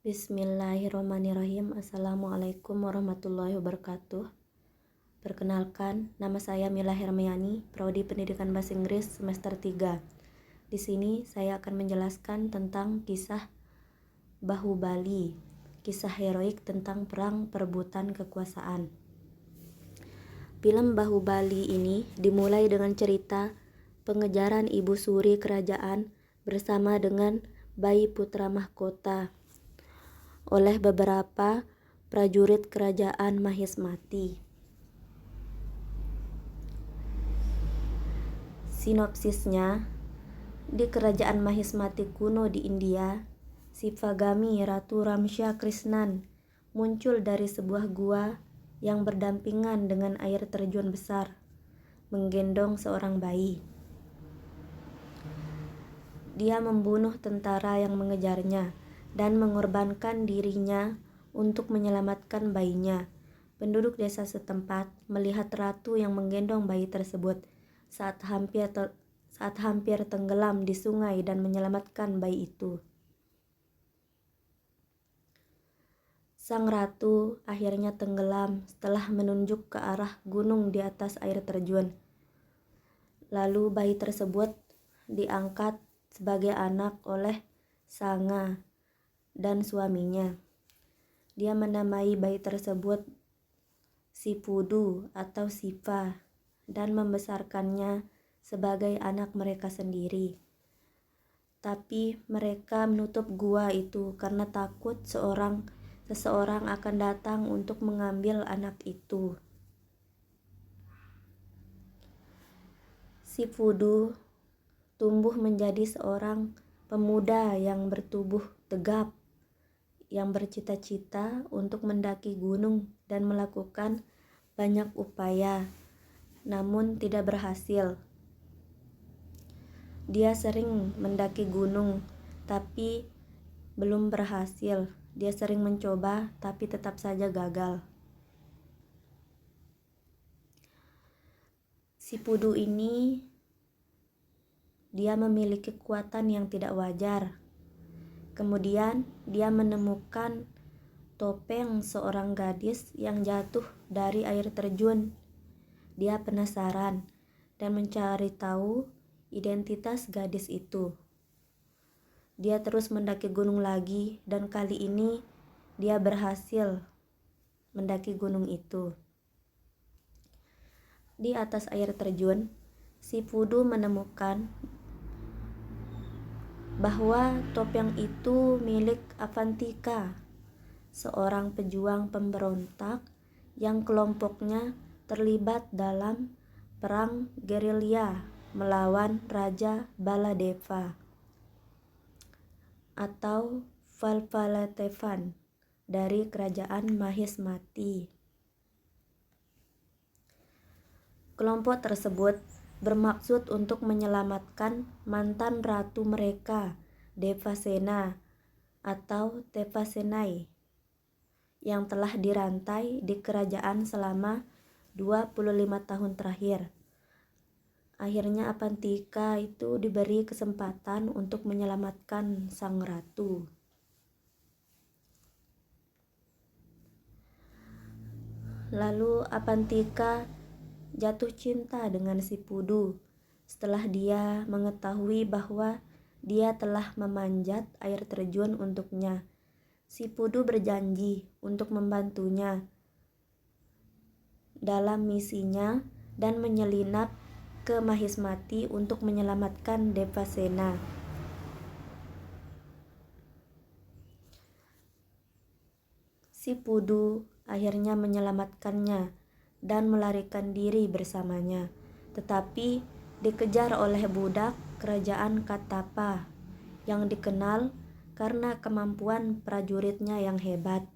Bismillahirrahmanirrahim. Assalamualaikum warahmatullahi wabarakatuh. Perkenalkan, nama saya Mila Hermiani, Prodi Pendidikan Bahasa Inggris semester 3. Di sini saya akan menjelaskan tentang kisah Bahubali, kisah heroik tentang perang perebutan kekuasaan. Film Bahubali ini dimulai dengan cerita pengejaran Ibu Suri kerajaan bersama dengan bayi putra mahkota oleh beberapa prajurit kerajaan Mahismati. Sinopsisnya, di kerajaan Mahismati kuno di India, Sivagami Ratu Ramsha Krishnan muncul dari sebuah gua yang berdampingan dengan air terjun besar, menggendong seorang bayi. Dia membunuh tentara yang mengejarnya dan mengorbankan dirinya untuk menyelamatkan bayinya. Penduduk desa setempat melihat ratu yang menggendong bayi tersebut saat hampir tenggelam di sungai dan menyelamatkan bayi itu. Sang ratu akhirnya tenggelam setelah menunjuk ke arah gunung di atas air terjun. Lalu bayi tersebut diangkat sebagai anak oleh Sanga dan suaminya. Dia menamai bayi tersebut Sipudu atau Siva dan membesarkannya sebagai anak mereka sendiri. Tapi mereka menutup gua itu karena takut seseorang akan datang untuk mengambil anak itu. Sipudu tumbuh menjadi seorang pemuda yang bertubuh tegap, yang bercita-cita untuk mendaki gunung dan melakukan banyak upaya, namun tidak berhasil. Dia sering mendaki gunung, tapi belum berhasil. Dia sering mencoba, tapi tetap saja gagal. Sipudu ini, dia memiliki kekuatan yang tidak wajar. Kemudian dia menemukan topeng seorang gadis yang jatuh dari air terjun. Dia penasaran dan mencari tahu identitas gadis itu. Dia terus mendaki gunung lagi dan kali ini dia berhasil mendaki gunung itu. Di atas air terjun, Sipudu menemukan bahwa topeng itu milik Avantika, seorang pejuang pemberontak yang kelompoknya terlibat dalam perang gerilya melawan Raja Baladeva atau Valvalatevan dari kerajaan Mahismati. Kelompok tersebut bermaksud untuk menyelamatkan mantan ratu mereka, Devasena atau Tevasenai, yang telah dirantai di kerajaan selama 25 tahun terakhir. Akhirnya Avantika itu diberi kesempatan untuk menyelamatkan sang ratu. Lalu Avantika jatuh cinta dengan Sipudu setelah dia mengetahui bahwa dia telah memanjat air terjun untuknya. Sipudu berjanji untuk membantunya dalam misinya dan menyelinap ke Mahismati untuk menyelamatkan Devasena. Sipudu akhirnya menyelamatkannya dan melarikan diri bersamanya, tetapi dikejar oleh budak kerajaan Katapa yang dikenal karena kemampuan prajuritnya yang hebat.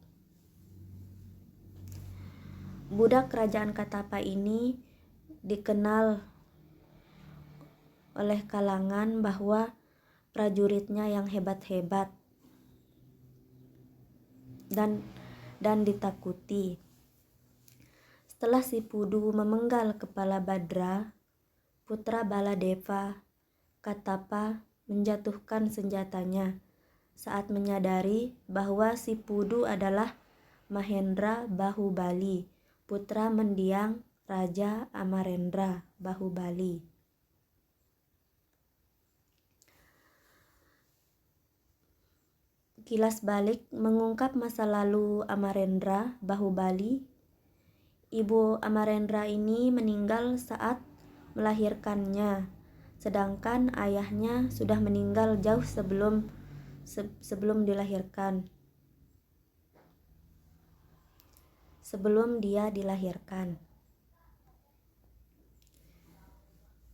Budak kerajaan Katapa ini dikenal oleh kalangan bahwa prajuritnya yang hebat-hebat dan ditakuti. Setelah Sipudu memenggal kepala Badra, putra Baladeva, Katapa menjatuhkan senjatanya saat menyadari bahwa si Pudu adalah Mahendra Bahubali, putra mendiang Raja Amarendra Bahubali. Kilas balik mengungkap masa lalu Amarendra Bahubali. Ibu Amarendra ini meninggal saat melahirkannya, sedangkan ayahnya sudah meninggal jauh sebelum dilahirkan. Sebelum dia dilahirkan.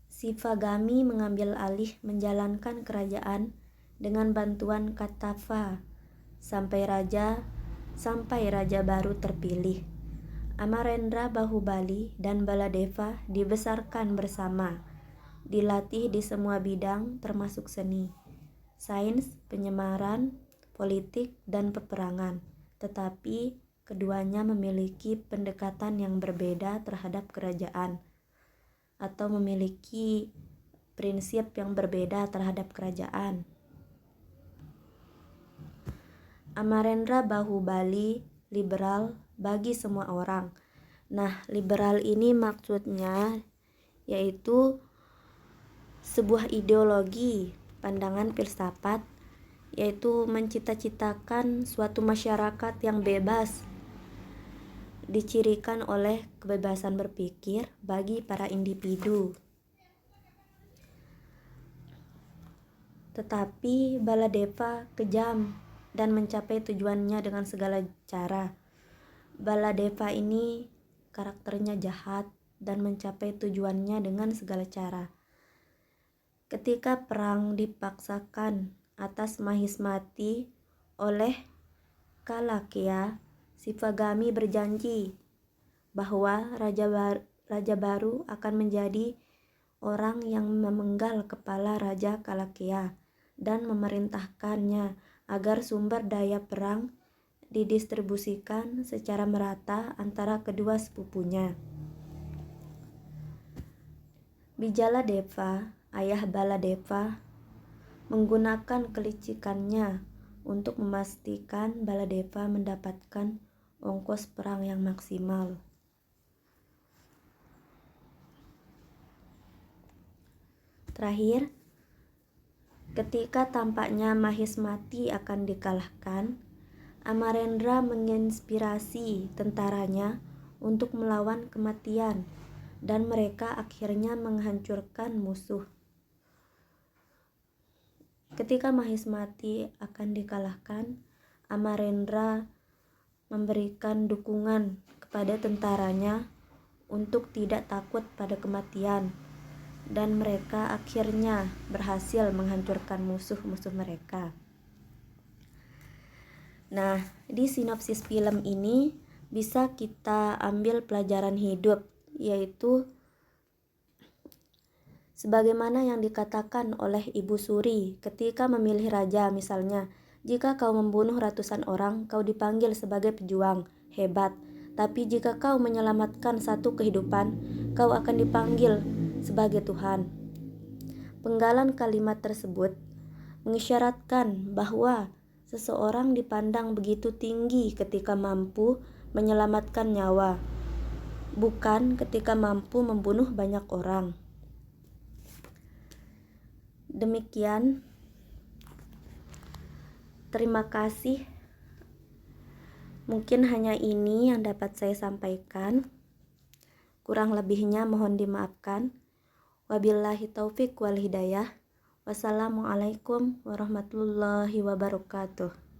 Sivagami mengambil alih menjalankan kerajaan dengan bantuan Katava sampai raja baru terpilih. Amarendra Bahubali dan Baladeva dibesarkan bersama, dilatih di semua bidang termasuk seni, sains, penyemaran, politik, dan peperangan. Tetapi keduanya memiliki pendekatan yang berbeda terhadap kerajaan atau memiliki prinsip yang berbeda terhadap kerajaan. Amarendra Bahubali liberal bagi semua orang. Nah, liberal ini maksudnya yaitu sebuah ideologi, pandangan filsafat, yaitu mencita-citakan suatu masyarakat yang bebas, dicirikan oleh kebebasan berpikir bagi para individu. Tetapi Baladeva kejam dan mencapai tujuannya dengan segala cara. Baladeva ini karakternya jahat dan mencapai tujuannya dengan segala cara. Ketika perang dipaksakan atas Mahismati oleh Kalakya, Sivagami berjanji bahwa raja baru akan menjadi orang yang memenggal kepala Raja Kalakya dan memerintahkannya agar sumber daya perang didistribusikan secara merata antara kedua sepupunya. Bijaladeva, ayah Baladeva, menggunakan kelicikannya untuk memastikan Baladeva mendapatkan ongkos perang yang maksimal. Terakhir, ketika tampaknya Mahismati akan dikalahkan, Amarendra menginspirasi tentaranya untuk melawan kematian, dan mereka akhirnya menghancurkan musuh. Ketika Mahismati akan dikalahkan, Amarendra memberikan dukungan kepada tentaranya untuk tidak takut pada kematian, dan mereka akhirnya berhasil menghancurkan musuh-musuh mereka. Nah, di sinopsis film ini bisa kita ambil pelajaran hidup, yaitu sebagaimana yang dikatakan oleh Ibu Suri ketika memilih raja. Misalnya, jika kau membunuh ratusan orang, kau dipanggil sebagai pejuang hebat. Tapi jika kau menyelamatkan satu kehidupan, kau akan dipanggil sebagai Tuhan. Penggalan kalimat tersebut mengisyaratkan bahwa seseorang dipandang begitu tinggi ketika mampu menyelamatkan nyawa, bukan ketika mampu membunuh banyak orang. Demikian. Terima kasih. Mungkin hanya ini yang dapat saya sampaikan. Kurang lebihnya mohon dimaafkan. Wabillahi taufik wal hidayah. Wassalamualaikum warahmatullahi wabarakatuh.